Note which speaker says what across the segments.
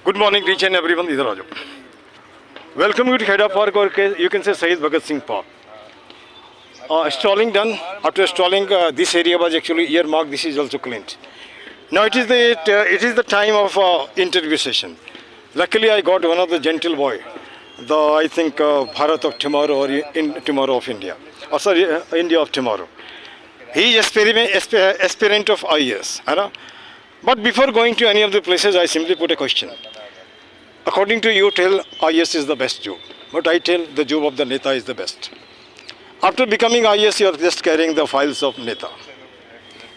Speaker 1: Good morning, each and everyone. इधर आ जाओ. Welcome you to Kheda Park, or you can say Shahid Bhagat Singh Park. Stalling done. After stalling, this area was actually earmarked. This is also cleaned. Now it is the time of interview session. Luckily, I got one of the gentle boy, the I think Bharat of tomorrow or tomorrow of India. Or sorry, India of tomorrow. He is aspirant of IAS. But before going to any of the places, I simply put a question. According to you, tell IAS is the best job. But I tell the job of the Neta is the best. After becoming IAS, you are just carrying the files of Neta.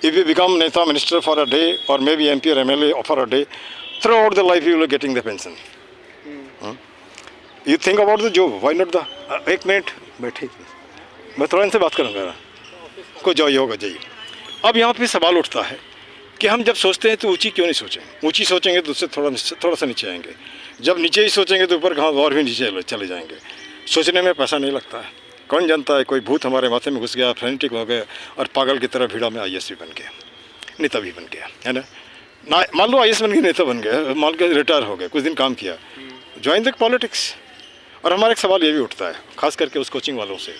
Speaker 1: If you become Neta minister for a day, or maybe MP or MLA for a day, throughout the life you will be getting the pension. You think about the job, why not the... एक minute बैठे, मैं थोड़ा इनसे बात करूँगा, को जाइए होगा जाइए. अब यहाँ पे सवाल उठता है कि हम जब सोचते हैं तो ऊंची क्यों नहीं सोचें. ऊंची सोचेंगे तो उससे थोड़ा सा नीचे आएंगे. जब नीचे ही सोचेंगे तो ऊपर कहाँ और भी नीचे चले जाएंगे. सोचने में पैसा नहीं लगता है. कौन जानता है कोई भूत हमारे माथे में घुस गया, फ्रेनेटिक हो गए और पागल की तरह भीड़ा में IAS भी बन गया, नेता भी बन गया, है ना. मान लो IAS बन गए, नेता बन गए, मान के रिटायर हो गए, कुछ दिन काम किया, ज्वाइन द पॉलिटिक्स. और हमारा एक सवाल ये भी उठता है, खास करके उस कोचिंग वालों से,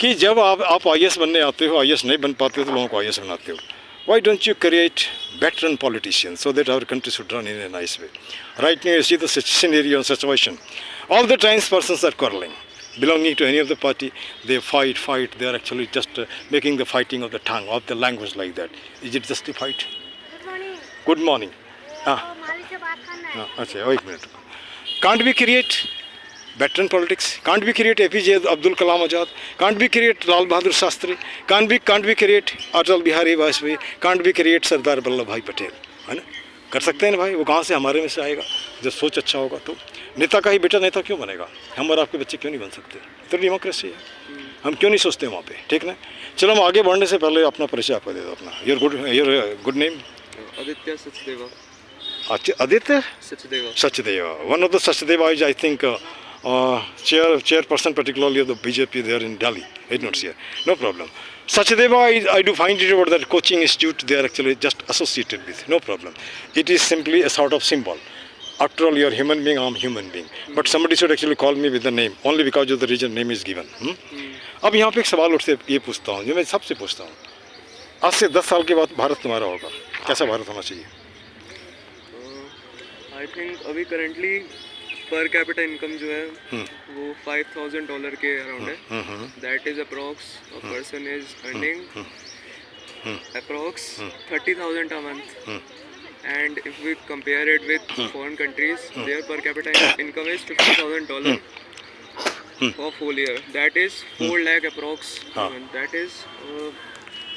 Speaker 1: कि जब आप IAS बनने आते हो, IAS नहीं बन पाते हो तो लोगों को IAS बनाते हो. Why don't you create veteran politicians so that our country should run in a nice way? Right now you see the scenario and situation. All the times persons are quarreling. Belonging to any of the party, they fight. They are actually just making the fighting of the tongue, of the language like that. Is it justified?
Speaker 2: Good morning.
Speaker 1: Good morning.
Speaker 2: मालिक से बात करना है.
Speaker 1: अच्छा, एक minute. Can't we create veteran politics? Can't we create APJ Abdul Kalam Azad? Can't we create Lal Bahadur Shastri? Can't we create Atal Bihari Vajpayee? Can't we create Sardar Vallabhbhai Patel? है ना, कर सकते हैं ना भाई. वो कहाँ से हमारे में से आएगा जब सोच अच्छा होगा तो. नेता का ही बेटा नेता क्यों बनेगा? हम और आपके बच्चे क्यों नहीं बन सकते? तो डेमोक्रेसी है, हम क्यों नहीं सोचते वहाँ पे. ठीक ना. चलो हम आगे बढ़ने से पहले अपना परिचय आपको दे दो. अपना your good name.
Speaker 3: Aditya Sachdeva.
Speaker 1: Aditya
Speaker 3: Sachdeva.
Speaker 1: Sachdeva. One of the Sachdeva is, I think, chairperson particularly of the BJP there in Delhi. It's not here. No problem. Sachdeva, I do find it about that coaching institute they are actually just associated with. No problem. It is simply a sort of symbol. After all, you are human being, I am human being. But somebody should actually call me with the name, only because of the region name is given. अब यहाँ पे एक सवाल उठते ये पूछता हूँ, जो मैं सबसे पूछता हूँ, आज से 10 साल के बाद भारत तुम्हारा होगा, कैसा भारत होना चाहिए?
Speaker 3: I think अभी currently per capita income जो है वो $5,000 के around है. That is approx a person is earning approx 30,000 a month. And if we compare it with foreign countries, their per capita income is $50,000 for full year. That is 4 lakh approx. That is,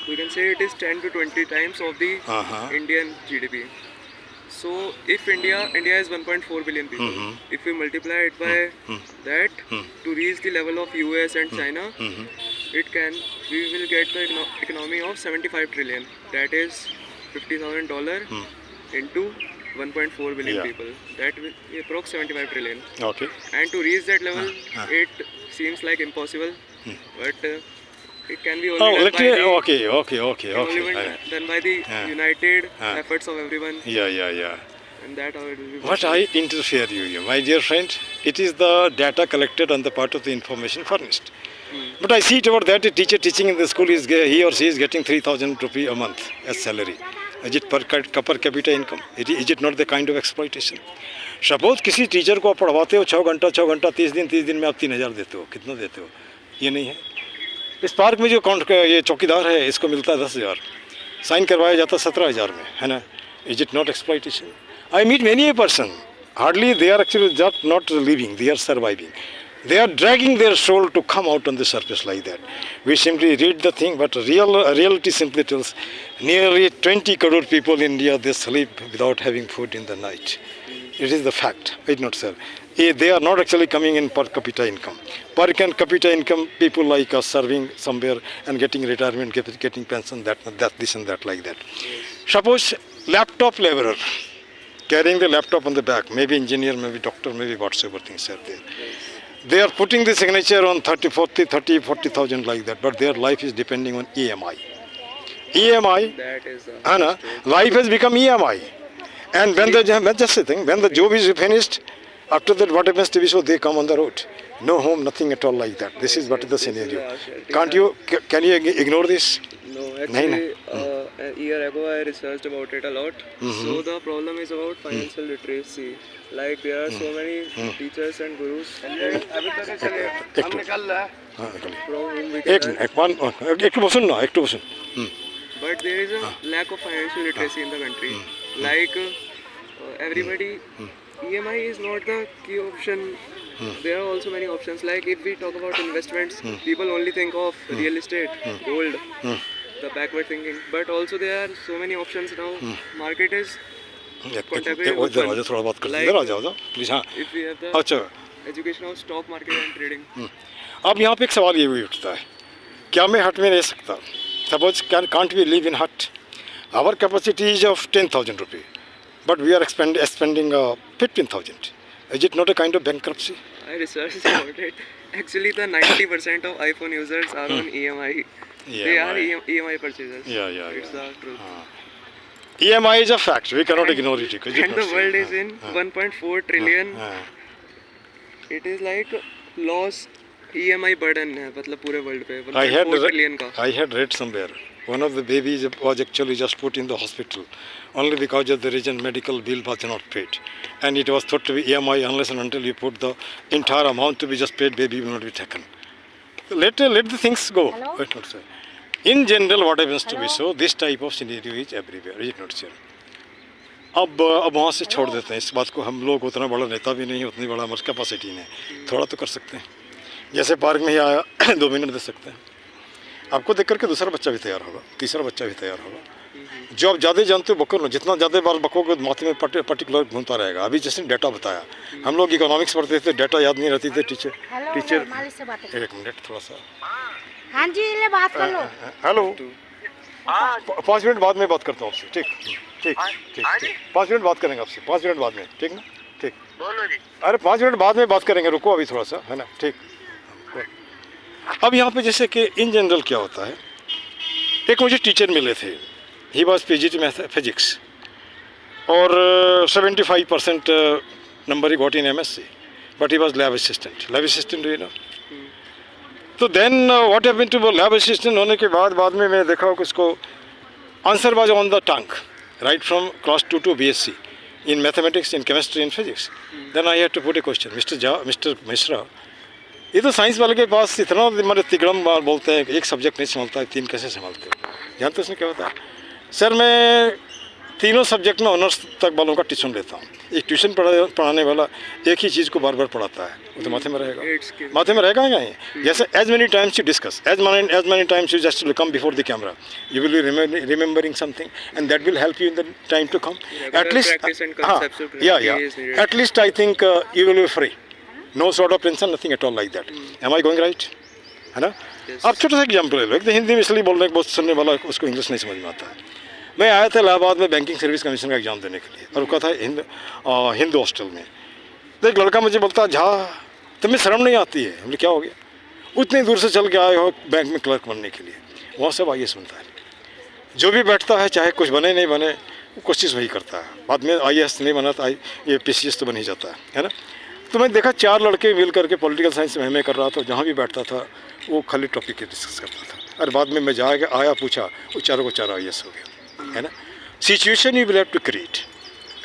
Speaker 3: we can say it is 10 to 20 times of the Indian GDP. So if India is 1.4 billion people, if we multiply it by that to reach the level of US and China, we will get the economy of 75 trillion. That is $50,000 into 1.4 billion people. That will be approx 75 trillion.
Speaker 1: Okay.
Speaker 3: And to reach that level, it seems like impossible, but it can be only done by the united efforts of everyone.
Speaker 1: Yeah.
Speaker 3: And that how it will be
Speaker 1: What I interfere you, my dear friend, it is the data collected on the part of the information furnished. But I see it over that a teacher teaching in the school, he or she is getting 3,000 rupees a month as salary. Is it per capita income? Is it not the kind of exploitation? Suppose किसी teacher को आप पढ़वाते हो 6 घंटा 30 दिन में आप 3,000 देते हो, कितना देते हो? ये नहीं है. इस पार्क में जो ये चौकीदार है इसको मिलता है 10,000, साइन करवाया जाता है 17,000 में, है ना. Is it not exploitation? I meet many a person, hardly they are actually just not living, they are surviving. They are dragging their soul to come out on the surface like that. We simply read the thing, but reality simply tells nearly 20 crore people in India, they sleep without having food in the night. It is the fact, it's not sir. They are not actually coming in per capita income. Per capita income, people like us serving somewhere and getting retirement, getting pension, that this and that like that. Suppose laptop laborer, carrying the laptop on the back, maybe engineer, maybe doctor, maybe whatsoever things are there. They are putting the signature on 40,000 like that, but their life is depending on EMI.
Speaker 3: That is
Speaker 1: life has become EMI. And when just a thing, when the job is finished, after that what happens to be so they come on the road. No home, nothing at all like that. This is what is the scenario. Can you ignore this?
Speaker 3: No,
Speaker 1: Nahin,
Speaker 3: actually, a year ago I researched about it a lot. So the problem is about financial literacy. Like there are so many teachers and gurus from whom we
Speaker 1: एक
Speaker 3: can
Speaker 1: minute एक तो सुन ना एक तो सुन
Speaker 3: but there is a lack of financial literacy in the country. Like everybody, EMI is not the key option. There are also many options. Like if we talk about investments, people only think of real estate, gold, the backward thinking. But also there are so many options now. Market is contemporary.
Speaker 1: इधर आ जाओ थोड़ा बात करते हैं इधर आ जाओ please हाँ
Speaker 3: If we have the
Speaker 1: अच्छा
Speaker 3: education of stock market and trading.
Speaker 1: अब यहाँ पे एक सवाल ये भी उठता है क्या मैं हट में रह सकता suppose can't we live in hut our capacity is of 10,000 rupee but we are expending 15,000 is it not a kind of bankruptcy
Speaker 3: I researched about it. Actually, the 90% of iPhone users are on EMI. They are EMI purchasers.
Speaker 1: yeah
Speaker 3: It's the truth.
Speaker 1: EMI is a fact we cannot ignore it
Speaker 3: And the world is in 1.4 trillion. It is like lost EMI burden है मतलब पूरे world पे 1.4 trillion का.
Speaker 1: I had read somewhere one of the babies was actually just put in the hospital only because of the reason medical bill was not paid and it was thought to be EMI unless and until you put the entire amount to be just paid baby will not be taken. Let the things go. Wait, not say. In general what happens to be so this type of scenario is everywhere is it not sir? अब वहाँ से छोड़ देते हैं इस बात को हम लोग उतना बड़ा नेता भी नहीं उतनी बड़ा हमारे कैपेसिटी नहीं थोड़ा तो कर सकते हैं जैसे पार्क में ही आया 2 मिनट दे सकते हैं आपको देख करके दूसरा बच्चा भी तैयार होगा तीसरा बच्चा भी तैयार होगा जो आप ज़्यादा जानते हो बको लो जितना ज़्यादा बार बकोगे माथे में पर्टिकुलर घूमता रहेगा अभी जैसे डेटा बताया हम लोग इकोनॉमिक्स पढ़ते थे डेटा याद नहीं रहती थे टीचर
Speaker 2: मालिक से बात
Speaker 1: एक मिनट थोड़ा सा
Speaker 2: हाँ जी ले बात कर लो
Speaker 1: हेलो 5 मिनट बाद में बात करता हूँ आपसे ठीक ठीक ठीक 5 मिनट बात करेंगे आपसे 5 मिनट बाद में ठीक ना ठीक अरे 5 मिनट बाद में बात करेंगे रुको अभी थोड़ा सा है ना ठीक अब यहाँ पे जैसे कि इन जनरल क्या होता है एक मुझे टीचर मिले थे he was PGT math physics और 75% number he got in MSc but he was lab assistant do you know तो then what happened to lab assistant होने के बाद में मैं देखा कि उसको answer was on the tongue right from class 2 to BSc in mathematics, in chemistry, in physics. Then I had to put a question, Mr. Mishra, ये तो साइंस वाले के पास इतना मतलब तिगड़म बोलते हैं एक सब्जेक्ट नहीं संभालता है 3 कैसे संभालते हो जानते उसने क्या होता है सर मैं तीनों सब्जेक्ट में ऑनर्स तक वालों का ट्यूशन लेता हूँ एक ट्यूशन पढ़ाने वाला एक ही चीज़ को बार बार पढ़ाता है वो तो माथे में रहेगा या नहीं जैसे as many times you discuss as many times you just come before the camera you will be remembering something and that will help you in the time to come at least हाँ या at least I think you will be free no sort of tension nothing at all like that am I going right है ना आप छोटा सा example ले लो एक तो हिंदी में इसलिए बोल रहे हैं बहुत सुनने वाला उसको इंग्लिश नहीं समझ में आता है मैं आया था इलाहाबाद में बैंकिंग सर्विस कमीशन का एग्ज़ाम देने के लिए और रुका था हिंदू हॉस्टल में तो एक लड़का मुझे बोलता झा तुम्हें शर्म नहीं आती है हमने क्या हो गया उतनी दूर से चल के आए हो बैंक में क्लर्क बनने के लिए वहाँ सब आइए सुनता है जो भी बैठता है चाहे कुछ बने नहीं बने वो कोशिश वही करता है बाद में IAS नहीं बना तो ये PCS तो बन ही जाता है ना तो मैं देखा 4 लड़के मिल करके पॉलिटिकल साइंस में कर रहा था जहाँ भी बैठता था वो खाली टॉपिक डिस्कस करता था और बाद में मैं जाके आया पूछा वो चारों को 4 IAS हो गया है ना situation you will have to create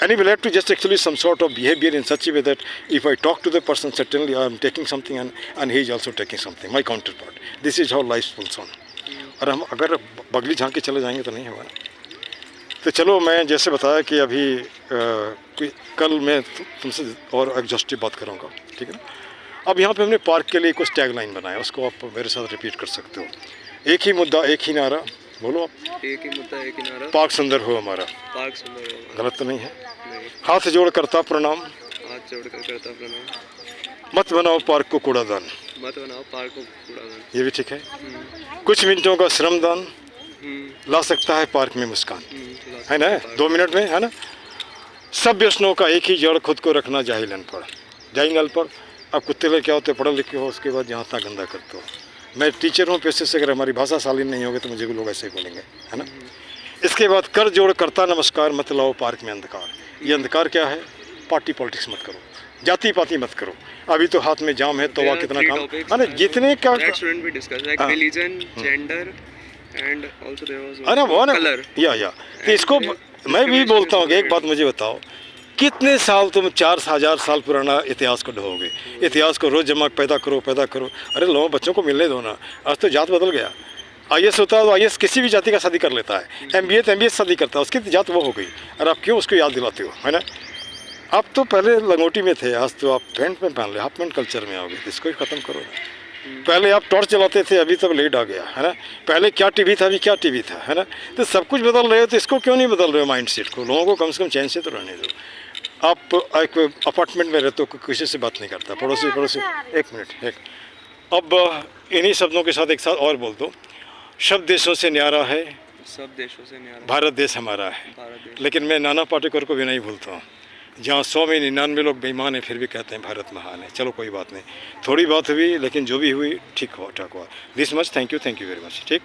Speaker 1: and you will have to just actually some sort of behaviour in such a way that if I talk to the person certainly I am taking something and he is also taking something my counterpart this is how life fools on और हम अगर बगली झाँक के चले जाएंगे तो नहीं हमारा तो चलो मैं जैसे बताया कि अभी कल मैं तुमसे और एग्जॉस्टिव बात करूँगा ठीक है ना अब यहाँ पे हमने पार्क के लिए कुछ टैग लाइन बनाया उसको आप मेरे साथ रिपीट कर सकते हो एक ही मुद्दा एक ही नारा बोलो
Speaker 3: एक ही मुद्दा एक ही नारा
Speaker 1: पार्क सुंदर हो हमारा
Speaker 3: पार्क सुंदर हो
Speaker 1: गलत तो नहीं है
Speaker 3: नहीं
Speaker 1: हाथ जोड़ करता प्रणाम
Speaker 3: हाथ जोड़ कर करता प्रणाम
Speaker 1: मत बनाओ पार्क को कूड़ादान
Speaker 3: मत बनाओ पार्क को कूड़ादान
Speaker 1: ये भी ठीक है कुछ मिनटों का श्रमदान ला सकता है पार्क में मुस्कान है ना 2 मिनट में है ना सब व्यसनों का एक ही जड़ खुद को रखना जाहिल अनपढ़ अब कुत्ते लोग क्या होते पढ़े लिखे हो उसके बाद जहाँ तक गंदा करते हो मैं टीचर हूँ पैसे से अगर हमारी भाषा शालीन नहीं होगी तो मुझे भी लोग ऐसे ही बोलेंगे है ना इसके बाद कर जोड़ करता नमस्कार मत लाओ पार्क में अंधकार ये अंधकार क्या है? पार्टी पॉलिटिक्स मत करो, जाति पाति मत करो। अभी तो हाथ में जाम है तो वह कितना काम, अरे जितने का
Speaker 3: that shouldn't be discussed, like religion, gender, and also there was
Speaker 1: अरे वो ना
Speaker 3: color.
Speaker 1: या तो इसको मैं भी बोलता हूँ कि एक बात मुझे बताओ, कितने साल तुम 4,000 साल पुराना इतिहास को ढोओगे? इतिहास को रोज जमा पैदा करो। अरे लोगों बच्चों को मिलने दो ना। आज तो जात बदल गया। IAS होता है तो IAS किसी भी जाति का शादी कर लेता है, MBA तो MBA शादी करता है, उसकी जात वो हो गई। और आप क्यों उसको याद दिलाते हो, है ना? आप तो पहले लंगोटी में थे, आज तो आप पैंट में पहन ले, हाफ पैंट कल्चर में आओगे, तो इसको ही ख़त्म करो ना। पहले आप टॉर्च चलाते थे, अभी तक लेट आ गया, है ना? पहले क्या टीवी था, अभी क्या टीवी था, है ना? तो सब कुछ बदल रहे हो, तो इसको क्यों नहीं बदल रहे हो माइंड सेट को? लोगों को कम से कम चैन से तो रहने दो। आप एक अपार्टमेंट में रहते हो, किसी से बात नहीं करता, पड़ोसी। एक मिनट। अब इन्हीं शब्दों के साथ एक साथ और बोल दो, सब देशों से न्यारा है
Speaker 3: सब देशों से न्यारा
Speaker 1: भारत देश हमारा है।
Speaker 3: भारत देश।
Speaker 1: लेकिन मैं नाना पाटेकर को भी नहीं भूलता हूँ। जहाँ 100 में 99 लोग बेईमान हैं, फिर भी कहते हैं भारत महान है। चलो कोई बात नहीं, थोड़ी बात हुई, लेकिन जो भी हुई ठीक हुआ। This much, thank you very much. ठीक।